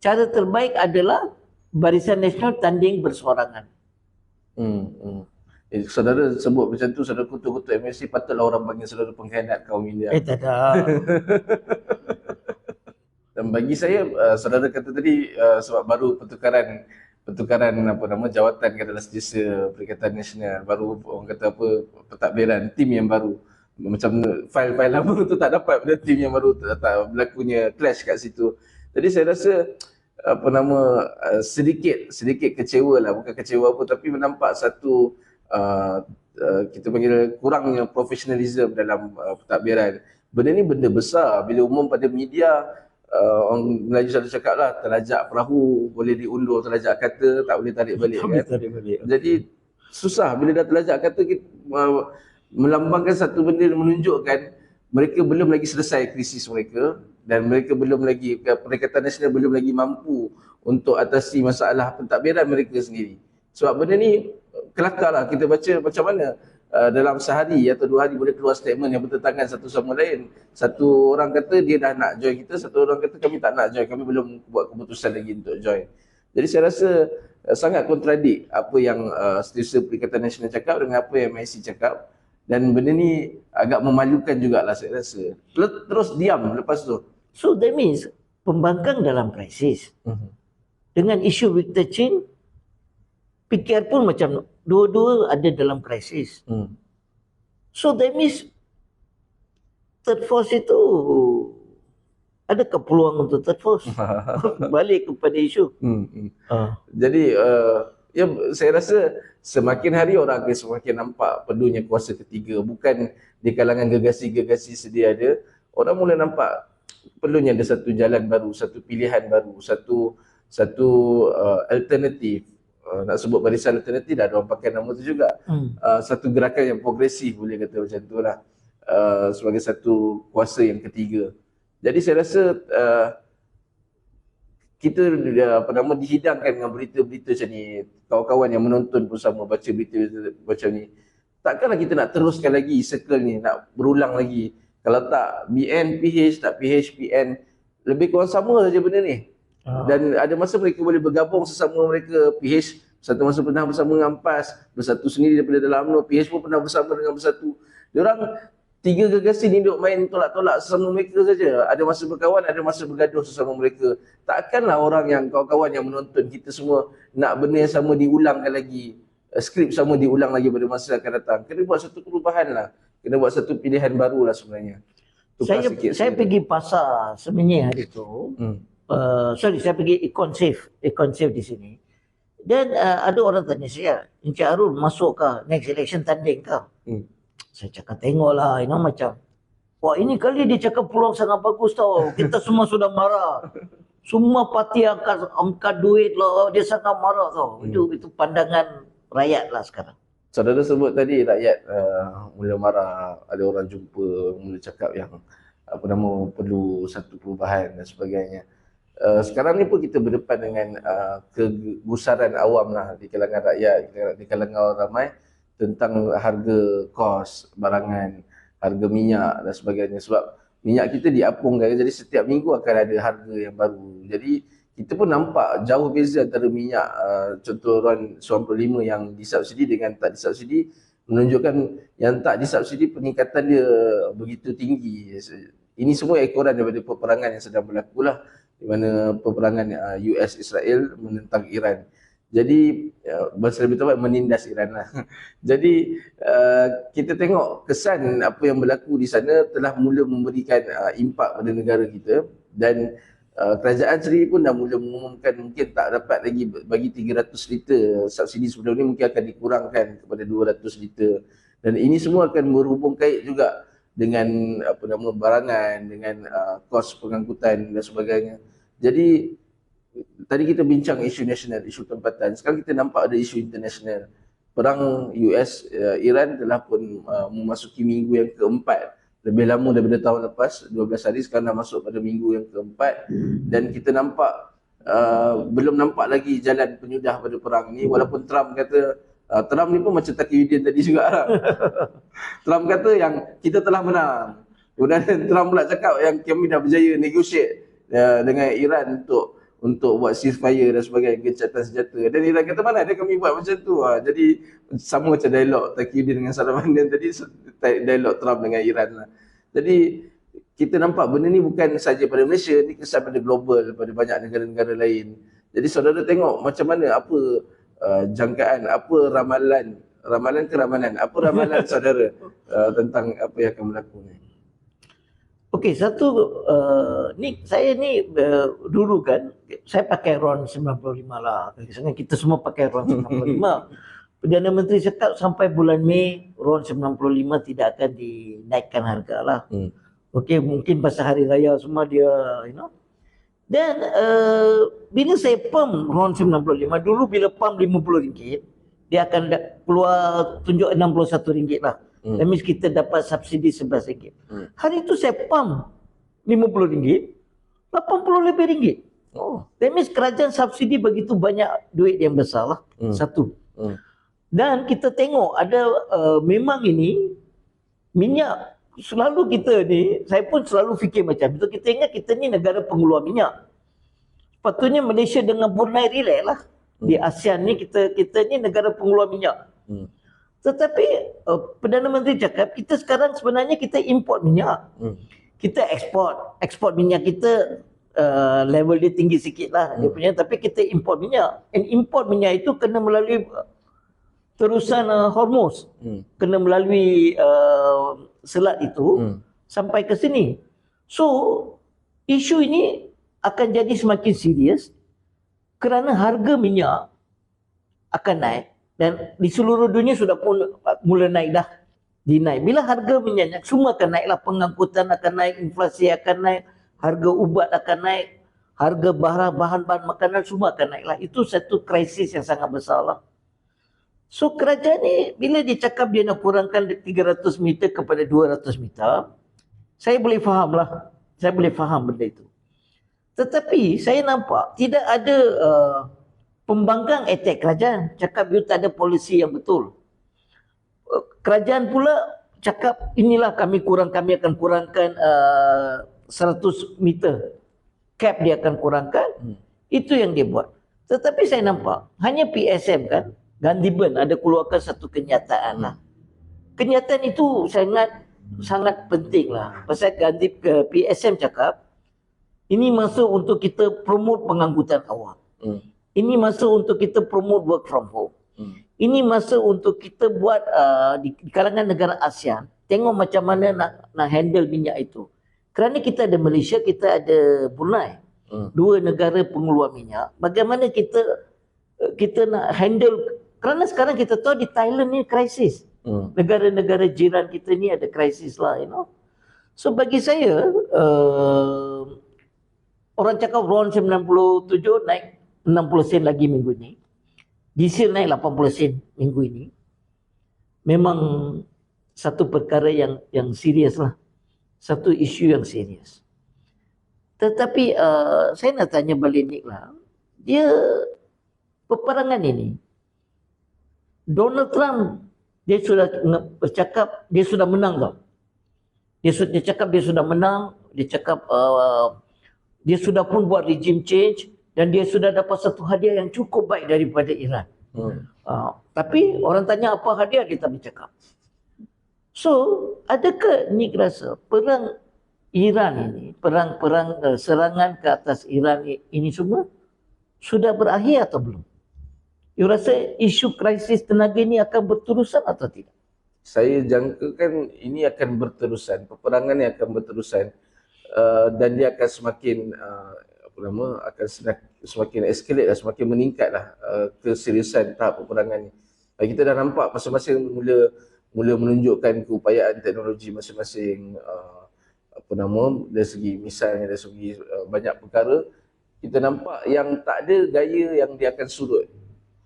A: Cara terbaik adalah Barisan Nasional tanding bersorangan.
B: Saudara sebut macam tu, saudara kutu-kutu MSC, patutlah orang panggil saudara pengkhianat kaum India.
A: Tak ada.
B: Dan bagi saya, saudara kata tadi sebab baru pertukaran apa nama jawatan ke dalam Setiausaha Perikatan Nasional, baru orang kata apa, pentadbiran tim yang baru, macam fail-fail lama tu tak dapat pada tim yang baru, tak berlakunya clash kat situ. Jadi saya rasa apa nama sedikit kecewa lah, bukan kecewa apa, tapi menampak satu kita panggil kurangnya profesionalism dalam pentadbiran. Benda ni benda besar, bila umum pada media, orang Melayu selalu cakap lah, terlajak perahu boleh diundur, terlajak kata tak boleh tarik balik kan. Jadi susah bila dah terlajak kata, kita melambangkan satu benda yang menunjukkan mereka belum lagi selesai krisis mereka, dan mereka belum lagi, Perikatan Nasional belum lagi mampu untuk atasi masalah pentadbiran mereka sendiri. Sebab benda ni kelakar lah, kita baca macam mana dalam sehari atau 2 hari boleh keluar statement yang bertentangan satu sama lain. Satu orang kata dia dah nak join kita, satu orang kata kami tak nak join, kami belum buat keputusan lagi untuk join. Jadi saya rasa sangat kontradik apa yang Setiausaha Perikatan Nasional cakap dengan apa yang MIC cakap. Dan benda ni agak memalukan jugalah saya rasa. Terus diam lepas tu.
A: So that means pembangkang dalam krisis. Dengan isu Victor Chin, PKR pun macam dua-dua ada dalam krisis. So that means third force itu adakah peluang untuk third force? Balik kepada isu.
B: Jadi ya, saya rasa semakin hari orang akan semakin nampak perlunya kuasa ketiga. Bukan di kalangan gegasi-gegasi sedia ada, orang mula nampak perlunya ada satu jalan baru, satu pilihan baru, satu alternatif. Nak sebut barisan alternatif dah ada orang pakai nama tu juga. Satu gerakan yang progresif, boleh kata macam tu lah, sebagai satu kuasa yang ketiga. Jadi saya rasa kita dihidangkan dengan berita-berita macam ni. Kawan-kawan yang menonton pun sama, baca berita macam ni. Takkanlah kita nak teruskan lagi circle ni, nak berulang lagi. Kalau tak BN, PH, tak PH, PN, lebih kurang sama saja benda ni. Dan ada masa mereka boleh bergabung sesama mereka. PH satu masa pernah bersama dengan PAS, Bersatu sendiri daripada dalam UMNO, PH pun pernah bersama dengan Bersatu. Diorang tiga gegasi ni duk main tolak-tolak sesama mereka saja. Ada masa berkawan, ada masa bergaduh sesama mereka. Takkanlah orang yang, kawan-kawan yang menonton kita semua nak benda yang sama diulangkan lagi, skrip sama diulang lagi pada masa akan datang. Kena buat satu perubahan lah. Kena buat satu pilihan baru lah sebenarnya.
A: Saya pergi pasar Semenyih hari tu. Saya pergi Econ Safe di sini. Dan ada orang tanya saya, Encik Arul masuk ke next election tanding ke? Saya cakap tengoklah, macam, wah ini kali dia cakap peluang sangat bagus tau. Kita semua sudah marah. Semua parti angkat duit lah, dia sangat marah tau. Itu pandangan rakyat lah sekarang.
B: Saudara sebut tadi rakyat mula marah, ada orang jumpa mula cakap yang perlu satu perubahan dan sebagainya. Sekarang ni pun kita berdepan dengan kegusaran awam lah di kalangan rakyat, di kalangan orang ramai tentang harga kos barangan, harga minyak dan sebagainya. Sebab minyak kita diapungkan, jadi setiap minggu akan ada harga yang baru. Jadi kita pun nampak jauh beza antara minyak contoh RON 95 yang disubsidi dengan tak disubsidi, menunjukkan yang tak disubsidi peningkatan dia begitu tinggi. Ini semua ekoran daripada peperangan yang sedang berlaku lah, di mana peperangan US Israel menentang Iran. Jadi bahasa lebih tepat menindas Iran lah. Jadi kita tengok kesan apa yang berlaku di sana telah mula memberikan impak pada negara kita, dan kerajaan sendiri pun dah mula mengumumkan mungkin tak dapat lagi bagi 300 liter subsidi sebelum ni, mungkin akan dikurangkan kepada 200 liter. Dan ini semua akan berhubung kait juga dengan barangan, dengan kos pengangkutan dan sebagainya. Jadi tadi kita bincang isu nasional, isu tempatan. Sekarang kita nampak ada isu internasional. Perang US Iran telah pun memasuki minggu yang keempat. Lebih lama daripada tahun lepas, 12 hari, sekarang dah masuk pada minggu yang keempat. Dan kita nampak belum nampak lagi jalan penyudah pada perang ni. Walaupun Trump kata, Trump ni pun macam Taqiyuddin tadi juga lah. Trump kata yang kita telah menang. Kemudian Trump pula cakap yang kami dah berjaya negotiate dengan Iran untuk buat ceasefire dan sebagainya, gencatan senjata. Dan Iran kata mana ada kami buat macam tu. Jadi sama macam dialog Taqiyuddin dengan Saddam Hussein tadi, dialog Trump dengan Iran lah. Jadi kita nampak benda ni bukan saja pada Malaysia, ni kesan pada global, pada banyak negara-negara lain. Jadi saudara tengok macam mana, apa jangkaan, apa ramalan apa ramalan saudara tentang apa yang akan berlaku ni?
A: Okey, satu saya ni dulu kan saya pakai RON 95 lah. Sekarang kita semua pakai RON 95. Perdana Menteri cakap sampai bulan Mei RON 95 tidak akan dinaikkan harga lah. Okey, mungkin pasal hari raya semua dia Dan bila saya pump RON 95, dulu bila pump RM50, dia akan keluar tunjuk RM61 lah. That means kita dapat subsidi RM11. Hari itu saya pump RM50, RM80 lebih. That means kerajaan subsidi begitu banyak duit yang besar lah. Satu. Dan kita tengok ada memang ini minyak. Selalu kita ni, saya pun selalu fikir macam itu. Kita ingat kita ni negara pengeluar minyak. Sepatutnya Malaysia dengan Brunei relax lah. Di ASEAN ni kita ni negara pengeluar minyak. Tetapi Perdana Menteri cakap kita sekarang sebenarnya kita import minyak. Kita ekspor minyak kita level dia tinggi sikit lah dia punya, tapi kita import minyak. And import minyak itu kena melalui terusan Hormuz, kena melalui selat itu sampai ke sini. So isu ini akan jadi semakin serius kerana harga minyak akan naik, dan di seluruh dunia sudah pun mula naik dah, dinaik. Bila harga minyak semua akan naik lah, pengangkutan akan naik, inflasi akan naik, harga ubat akan naik, harga bahan-bahan makanan semua akan naik lah. Itu satu krisis yang sangat besar lah. So kerajaan ni bila dia cakap dia nak kurangkan 300 meter kepada 200 meter, saya boleh faham lah. Saya boleh faham benda itu. Tetapi saya nampak tidak ada pembangkang attack kerajaan. Cakap you tak ada polisi yang betul. Kerajaan pula cakap inilah kami akan kurangkan 100 meter. Cap dia akan kurangkan. Itu yang dia buat. Tetapi saya nampak hanya PSM kan, Gandiban ada keluarkan satu kenyataan lah. Kenyataan itu sangat penting lah. Pasal PSM cakap ini masa untuk kita promote pengangkutan awam. Ini masa untuk kita promote work from home. Ini masa untuk kita buat di kalangan negara ASEAN, tengok macam mana nak handle minyak itu. Kerana kita ada Malaysia, kita ada Brunei. Dua negara pengeluar minyak. Bagaimana kita nak handle, kerana sekarang kita tahu di Thailand ni krisis. Negara-negara jiran kita ni ada krisis lah, So bagi saya, orang cakap RON 97 naik 60 sen lagi minggu ni. Diesel naik 80 sen minggu ini. Memang satu perkara yang serius lah. satu isu yang serius. Tetapi saya nak tanya balik Nick lah. Dia peperangan ini, Donald Trump dia sudah bercakap dia sudah menang tau. Dia cakap dia sudah menang, dia cakap dia sudah pun buat regime change dan dia sudah dapat satu hadiah yang cukup baik daripada Iran. Tapi orang tanya apa hadiah, dia tak bercakap. So, adakah Nick rasa perang Iran ini, perang serangan ke atas Iran ini semua sudah berakhir atau belum? You rasa isu krisis tenaga ini akan berterusan atau tidak?
B: Saya jangkakan ini akan berterusan, peperangan ini akan berterusan dan dia akan semakin semakin escalate lah, semakin meningkatlah keseriusan tahap peperangan ini. Kita dah nampak masing-masing mula menunjukkan keupayaan teknologi masing-masing, dari segi misalnya dari segi banyak perkara. Kita nampak yang tak ada gaya yang dia akan surut.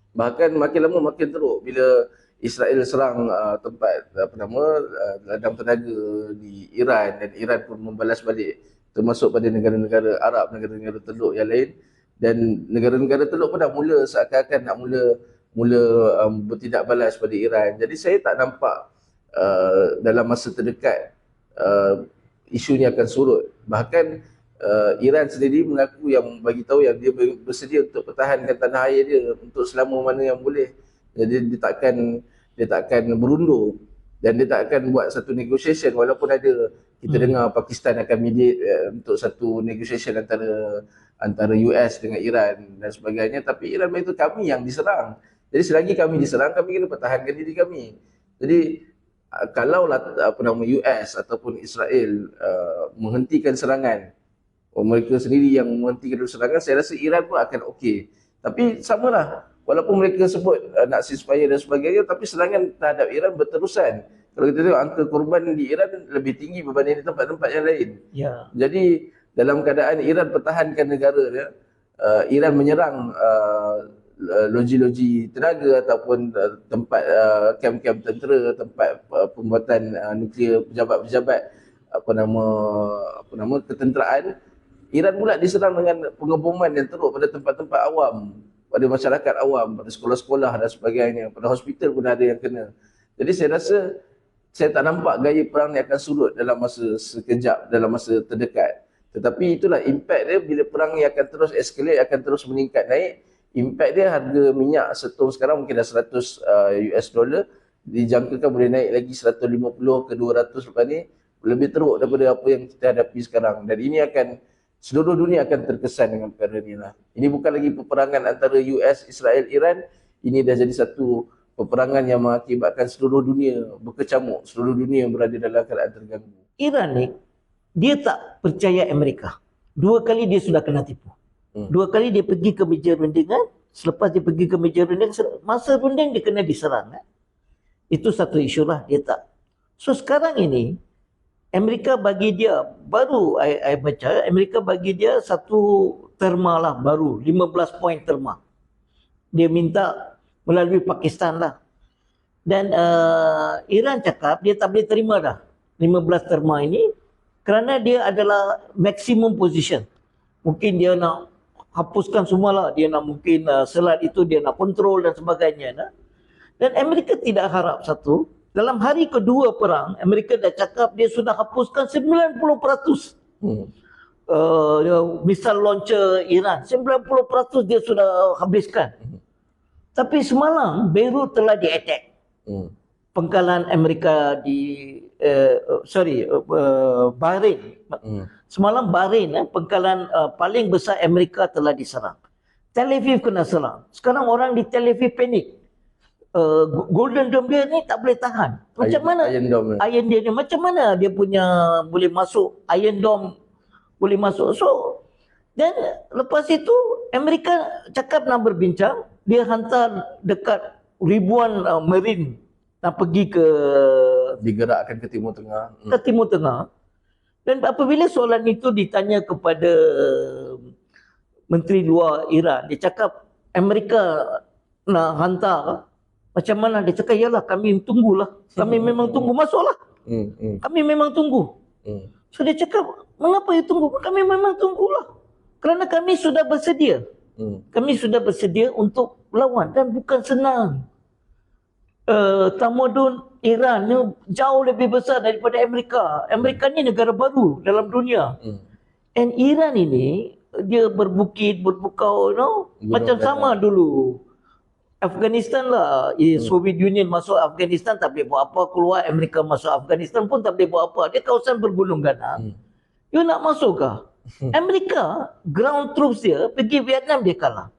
B: Bahkan makin lama makin teruk bila Israel serang tempat ladang tenaga di Iran dan Iran pun membalas balik, termasuk pada negara-negara Arab, negara-negara Teluk yang lain, dan negara-negara Teluk pun dah mula seakan-akan nak mula bertindak balas pada Iran. Jadi saya tak nampak dalam masa terdekat isu ni akan surut. Bahkan Iran sendiri mengaku yang bagi tahu yang dia bersedia untuk pertahankan tanah air dia untuk selama mana yang boleh. Jadi dia takkan berundur dan dia tak akan buat satu negotiation, walaupun ada kita dengar Pakistan akan mediate untuk satu negotiation antara US dengan Iran dan sebagainya, tapi Iran itu kami yang diserang. Jadi selagi kami diserang, kami kena pertahankan diri kami. Jadi kalaulah US ataupun Israel menghentikan serangan, mereka sendiri yang menghentikan serangan, saya rasa Iran pun akan okey. Tapi samalah, walaupun mereka sebut nak ceasefire dan sebagainya, tapi serangan terhadap Iran berterusan. Kalau kita tengok angka korban di Iran lebih tinggi berbanding di tempat-tempat yang lain.
A: Ya.
B: Jadi dalam keadaan Iran pertahankan negara dia, Iran menyerang loji-loji tenaga ataupun tempat kem-kem tentera, tempat pembuatan nuklear pejabat-pejabat ketenteraan. Iran pula diserang dengan pengeboman yang teruk pada tempat-tempat awam, pada masyarakat awam, pada sekolah-sekolah dan sebagainya, pada hospital pun ada yang kena. Jadi saya rasa saya tak nampak gaya perang ni akan surut dalam masa sekejap, dalam masa terdekat. Tetapi itulah impact dia bila perang ni akan terus escalate, akan terus meningkat naik. Impact dia harga minyak setong sekarang mungkin dah 100 US dollar, dijangkakan boleh naik lagi 150 ke 200 lepas ni, lebih teruk daripada apa yang kita hadapi sekarang. Dan ini akan seluruh dunia akan terkesan dengan perkara ni lah. Ini bukan lagi peperangan antara US, Israel, Iran. Ini dah jadi satu peperangan yang mengakibatkan seluruh dunia berkecamuk, seluruh dunia berada dalam keadaan terganggu.
A: Iran ni, dia tak percaya Amerika. 2 kali dia sudah kena tipu. 2 kali dia pergi ke meja rundingan, selepas dia pergi ke meja runding, masa runding dia kena diserang. Itu satu isu lah, dia tak. So sekarang ini, Amerika bagi dia, baru I baca, Amerika bagi dia satu terma lah baru, 15 poin terma. Dia minta melalui Pakistan lah. Dan Iran cakap dia tak boleh terima dah 15 terma ini kerana dia adalah maximum position. Mungkin dia nak hapuskan semualah, dia nak mungkin selat itu dia nak kontrol dan sebagainya. Dan Amerika tidak harap satu, dalam hari kedua perang, Amerika dah cakap dia sudah hapuskan 90% misal launcher Iran. 90% dia sudah habiskan. Tapi semalam Beirut telah di-attack. Pengkalan Amerika di Bahrain. Semalam Bahrain, pengkalan paling besar Amerika telah diserang. Tel Aviv kena serang. Sekarang orang di Tel Aviv panik. Golden Dome dia ni tak boleh tahan. Macam mana Iron Dome dia ni, macam mana dia punya boleh masuk, Iron Dome boleh masuk. So dan lepas itu Amerika cakap nak berbincang, dia hantar dekat ribuan Marine nak pergi ke
B: digerakkan ke Timur Tengah.
A: Ke Timur Tengah. Dan apabila soalan itu ditanya kepada Menteri Luar Iran, dia cakap Amerika nak hantar. Macam mana? Dia cakap, yalah kami tunggulah. Kami memang tunggu. Masuklah. Kami memang tunggu. So dia cakap, mengapa you tunggu? Kami memang tunggulah. Kerana kami sudah bersedia. Kami sudah bersedia untuk lawan dan bukan senang. Tamadun Iran ni jauh lebih besar daripada Amerika. Amerika ni negara baru dalam dunia. And Iran ini dia berbukit, berbukau, macam sama dulu. Afghanistan lah, Soviet Union masuk Afghanistan tak boleh buat apa, keluar Amerika masuk Afghanistan pun tak boleh buat apa. Dia kawasan bergulung ganang. You nak masuk ke? Amerika, ground troops dia pergi Vietnam dia kalah.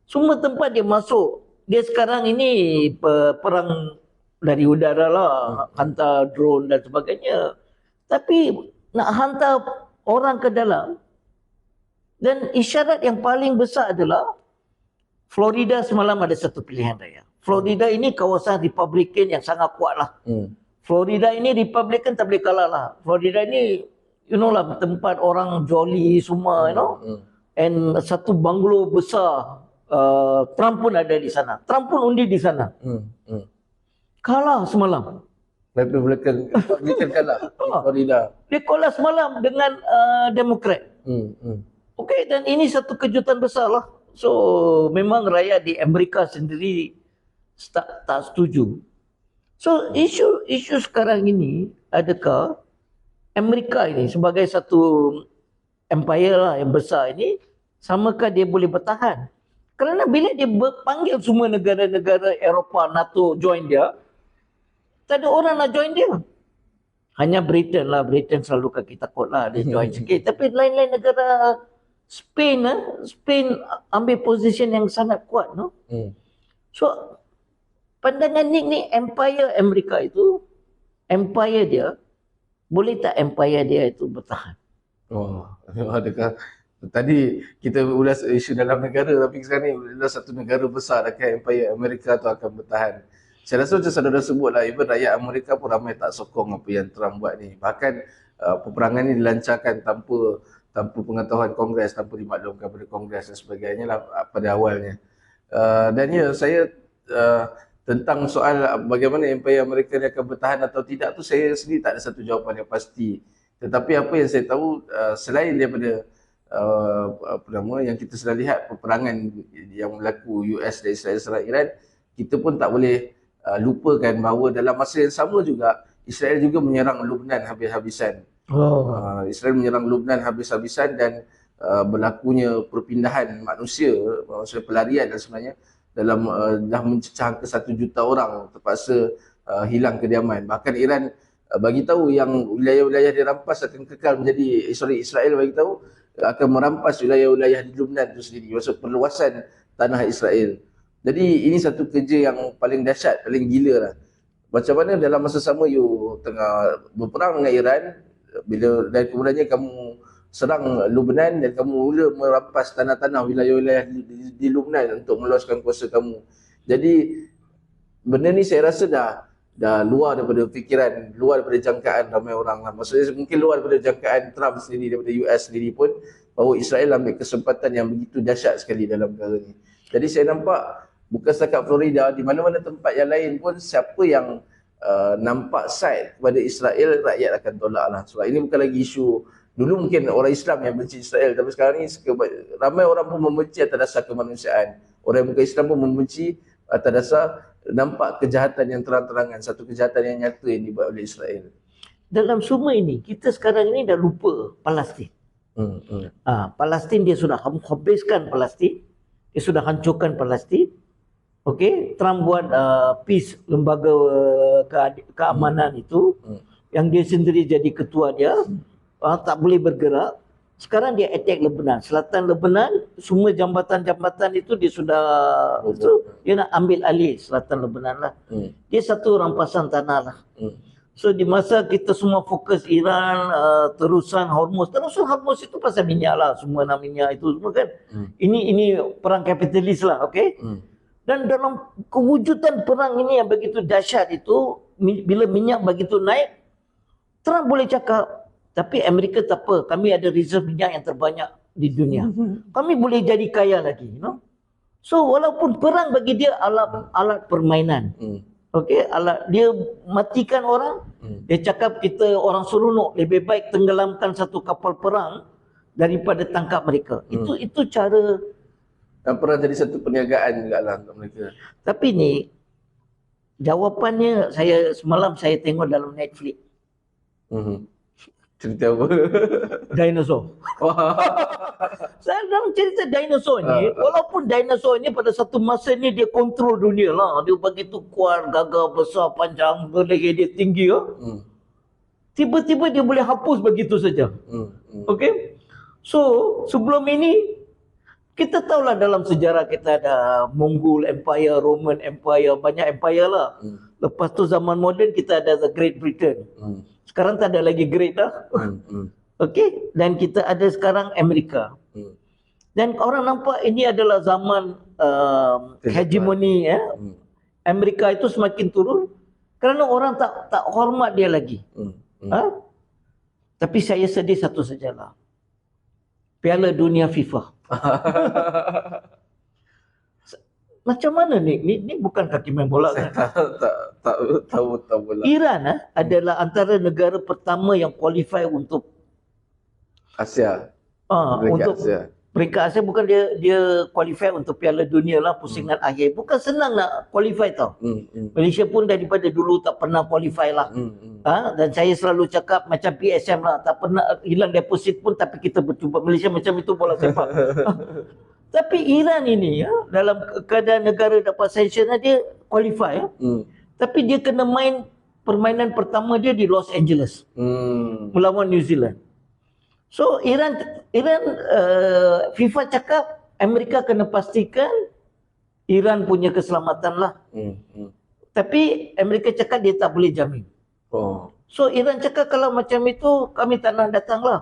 A: Semua tempat dia masuk. Dia sekarang ini perang dari udara lah, hantar drone dan sebagainya. Tapi nak hantar orang ke dalam, dan isyarat yang paling besar adalah Florida semalam ada satu pilihan raya. Florida ini kawasan Republican yang sangat kuat lah. Florida ini Republican tak boleh kalah lah. Florida ini, you know lah, tempat orang jolly semua, you know. And satu banglo besar, Trump pun ada di sana. Trump pun undi di sana. Kalah semalam.
B: Republican kalah di Florida.
A: Dia kalah semalam dengan Demokrat. Okey, dan ini satu kejutan besar lah. So memang rakyat di Amerika sendiri tak setuju. So isu sekarang ini, adakah Amerika ini sebagai satu empire lah yang besar ini, samakah dia boleh bertahan? Kerana bila dia panggil semua negara-negara Eropah, NATO join dia, tak ada orang nak join dia. Hanya Britain lah, Britain selalu kaki takut lah dia join sikit. Tapi lain-lain negara, Spain ambil position yang sangat kuat, no? So pandangan Nick ni, empire Amerika itu, empire dia, boleh tak empire dia itu bertahan?
B: Adakah tadi kita ulas isu dalam negara, tapi sekarang ni ulas satu negara besar, adakah empire Amerika tu akan bertahan? Saya rasa macam saudara sebut lah, even rakyat Amerika pun ramai tak sokong apa yang Trump buat ni. Bahkan peperangan ni dilancarkan tanpa pengetahuan Kongres, tanpa dimaklumkan pada Kongres dan sebagainya lah pada awalnya. Dan ya, saya tentang soal bagaimana empire Amerika ni akan bertahan atau tidak tu, saya sendiri tak ada satu jawapan yang pasti. Tetapi apa yang saya tahu, selain daripada yang kita sudah lihat peperangan yang berlaku US dan Israel serang Iran, kita pun tak boleh lupakan bahawa dalam masa yang sama juga Israel juga menyerang Lebanon habis-habisan. Israel menyerang Lebanon habis-habisan dan berlakunya perpindahan manusia, maksudnya pelarian dan sebenarnya dalam dah mencecah ke 1 juta orang terpaksa hilang kediaman. Bahkan Iran bagi tahu yang wilayah-wilayah dirampas akan kekal menjadi, Israel bagi tahu akan merampas wilayah-wilayah di Lebanon itu sendiri, maksud perluasan tanah Israel. Jadi ini satu kerja yang paling dahsyat, paling gila lah. Macam mana dalam masa sama you tengah berperang dengan Iran, dan kemudiannya kamu serang Lebanon dan kamu mula merampas tanah-tanah wilayah-wilayah di Lebanon untuk meluaskan kuasa kamu. Jadi benda ni saya rasa dah luar daripada fikiran, luar daripada jangkaan ramai orang lah. Maksudnya mungkin luar daripada jangkaan Trump sendiri, daripada US sendiri pun, bahawa Israel ambil kesempatan yang begitu dahsyat sekali dalam perkara ni. Jadi saya nampak bukan setakat Florida, di mana-mana tempat yang lain pun siapa yang nampak side kepada Israel, rakyat akan tolak lah. Sebab ini bukan lagi isu, dulu mungkin orang Islam yang benci Israel, tapi sekarang ni ramai orang pun membenci atas dasar kemanusiaan. Orang yang bukan Islam pun membenci atas dasar nampak kejahatan yang terang-terangan, satu kejahatan yang nyata yang dibuat oleh Israel.
A: Dalam semua ini, kita sekarang ini dah lupa Palestin. Palestin dia sudah habiskan Palestin, dia sudah hancurkan Palestin. Okey, Trump buat peace, lembaga keamanan itu, yang dia sendiri jadi ketua dia, tak boleh bergerak. Sekarang dia attack Lebanon, selatan Lebanon, semua jambatan-jambatan itu dia sudah, dia nak ambil alih selatan Lebanon lah. Dia satu rampasan tanah lah. So di masa kita semua fokus Iran, terusan Hormuz itu pasal minyak lah, semua nak minyak itu semua kan. Ini perang kapitalis lah, okey. Dan dalam kewujudan perang ini yang begitu dahsyat itu, bila minyak begitu naik, Trump boleh cakap, tapi Amerika tak apa, kami ada reserve minyak yang terbanyak di dunia. Kami boleh jadi kaya lagi, no? So walaupun perang bagi dia alat permainan. Okey, dia matikan orang, dia cakap kita orang seronok, lebih baik tenggelamkan satu kapal perang daripada tangkap mereka. Itu cara.
B: Dan pernah jadi satu perniagaan juga lah untuk mereka.
A: Tapi ni jawapannya semalam saya tengok dalam Netflix.
B: Cerita apa?
A: Dinosaur. Saya dalam cerita dinosaur ni, walaupun dinosaur ni pada satu masa ni dia kontrol dunia lah. Dia begitu kuat, gagah besar, panjang, leher dia tinggi. Tiba-tiba dia boleh hapus begitu saja. Okey? So, sebelum ini, kita tahulah dalam sejarah kita ada Mongol Empire, Roman Empire, banyak empire lah. Lepas tu zaman moden kita ada the Great Britain. Sekarang tak ada lagi Great dah. Okey, dan kita ada sekarang Amerika. Dan orang nampak ini adalah zaman hegemoni ya. Amerika itu semakin turun kerana orang tak hormat dia lagi. Tapi saya sedih satu sajalah. Piala Dunia FIFA. Macam mana ni? Ni bukan kaki main bola kan?
B: tak tahu bola.
A: Iran adalah antara negara pertama yang qualify untuk
B: Asia.
A: Untuk
B: Asia.
A: Peringkat Asia, bukan dia qualify untuk Piala Dunia lah, pusingan akhir. Bukan senang nak qualify tau. Malaysia pun daripada dulu tak pernah qualify lah. Dan saya selalu cakap macam PSM lah, tak pernah hilang deposit pun tapi kita bercuba. Malaysia macam itu bola sepak. Tapi Iran ini dalam keadaan negara dapat sanction dia qualify tapi dia kena main permainan pertama dia di Los Angeles melawan New Zealand. So Iran FIFA cakap Amerika kena pastikan Iran punya keselamatan lah. Tapi Amerika cakap dia tak boleh jamin. So Iran cakap kalau macam itu kami tak nak datang lah.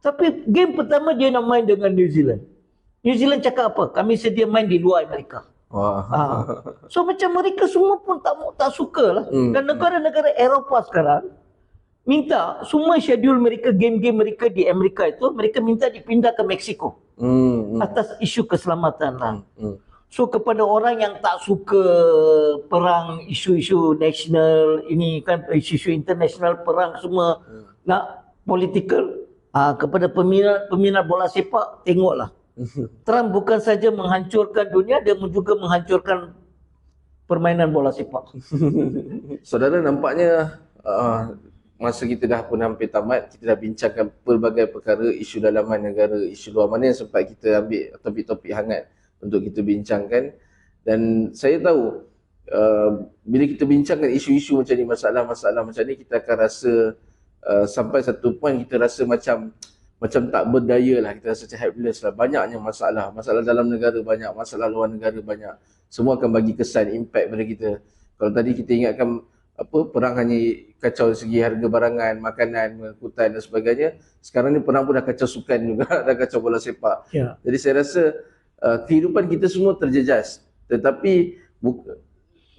A: Tapi game pertama dia nak main dengan New Zealand. New Zealand cakap apa? Kami sedia main di luar Amerika. So macam mereka semua pun tak suka lah. Dan negara-negara Eropah sekarang minta semua schedule mereka, game-game mereka di Amerika itu, mereka minta dipindah ke Mexico. Atas isu keselamatan lah. So kepada orang yang tak suka perang, isu-isu nasional ini kan, isu-isu international, perang semua nak political, kepada peminat bola sepak, tengoklah. Trump bukan saja menghancurkan dunia, dia juga menghancurkan permainan bola sepak.
B: Saudara, nampaknya masa kita dah pun hampir tamat, kita dah bincangkan pelbagai perkara, isu dalaman negara, isu luar mana yang sempat kita ambil topik-topik hangat untuk kita bincangkan. Dan saya tahu bila kita bincangkan isu-isu macam ni, masalah-masalah macam ni, kita akan rasa sampai satu point kita rasa macam tak berdaya lah, kita rasa macam helpless lah. Banyaknya masalah dalam negara banyak, masalah luar negara banyak. Semua akan bagi kesan, impact pada kita. Kalau tadi kita ingatkan perang hanya kacau dari segi harga barangan, makanan, pengangkutan dan sebagainya. Sekarang ni perang pun dah kacau sukan juga, dah kacau bola sepak. Jadi saya rasa kehidupan kita semua terjejas. Tetapi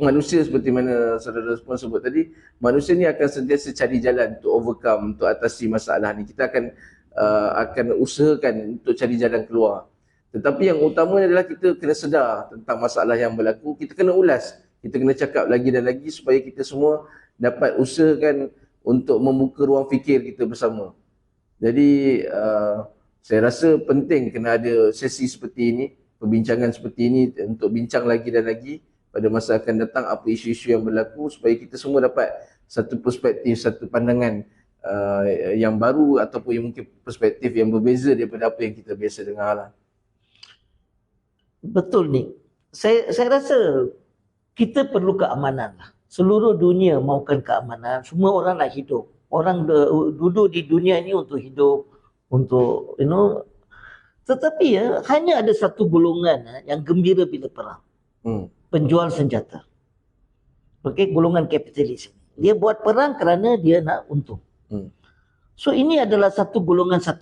B: manusia seperti mana saudara semua sebut tadi, manusia ni akan sentiasa cari jalan untuk overcome, untuk atasi masalah ni. Kita akan usahakan untuk cari jalan keluar. Tetapi yang utama adalah kita kena sedar tentang masalah yang berlaku, kita kena ulas, kita kena cakap lagi dan lagi supaya kita semua dapat usahakan untuk membuka ruang fikir kita bersama. Jadi saya rasa penting kena ada sesi seperti ini, perbincangan seperti ini untuk bincang lagi dan lagi pada masa akan datang apa isu-isu yang berlaku supaya kita semua dapat satu perspektif, satu pandangan yang baru ataupun yang mungkin perspektif yang berbeza daripada apa yang kita biasa dengar lah.
A: Betul ni. Saya rasa kita perlu keamanan lah. Seluruh dunia mahukan keamanan. Semua orang nak hidup. Orang duduk di dunia ini untuk hidup, untuk Tetapi hanya ada satu golongan yang gembira bila perang. Penjual senjata. Okey, golongan kapitalis. Dia buat perang kerana dia nak untung. So ini adalah satu golongan 1%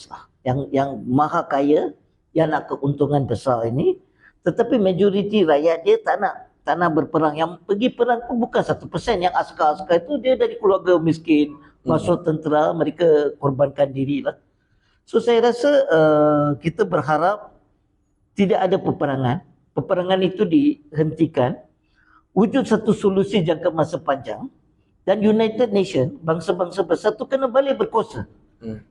A: lah yang maha kaya, yang nak keuntungan besar ini. Tetapi majoriti rakyat dia tak nak berperang. Yang pergi perang pun bukan 1%. Yang askar-askar itu dia dari keluarga miskin, masuk tentera, mereka korbankan diri lah. So saya rasa kita berharap tidak ada peperangan. Peperangan itu dihentikan. wujud satu solusi jangka masa panjang dan United Nations, bangsa-bangsa bersatu kena balik berkuasa.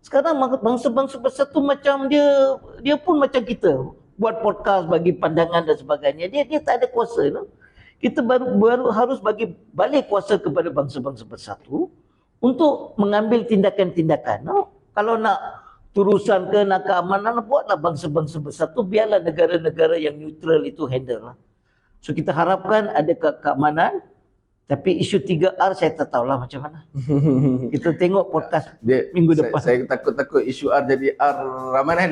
A: Sekarang bangsa-bangsa bersatu macam dia pun macam kita, buat podcast bagi pandangan dan sebagainya. Dia tak ada kuasa. No? Kita baru harus bagi balik kuasa kepada bangsa-bangsa bersatu untuk mengambil tindakan-tindakan. No? Kalau nak terusan ke nak keamanan, buatlah bangsa-bangsa bersatu, biarlah negara-negara yang neutral itu handle lah. So kita harapkan ada keamanan, tapi isu 3R saya tak tahulah macam mana. Kita tengok podcast minggu depan.
B: Saya takut isu R jadi R Ramadan.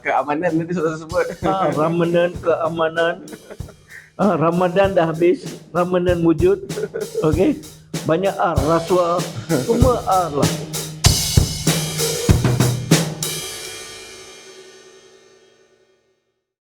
B: Keamanan nanti sudah sebut.
A: Ramadan, keamanan. Ramadan dah habis, Ramadan wujud. Okey. Banyak R, rasuah, semua R lah.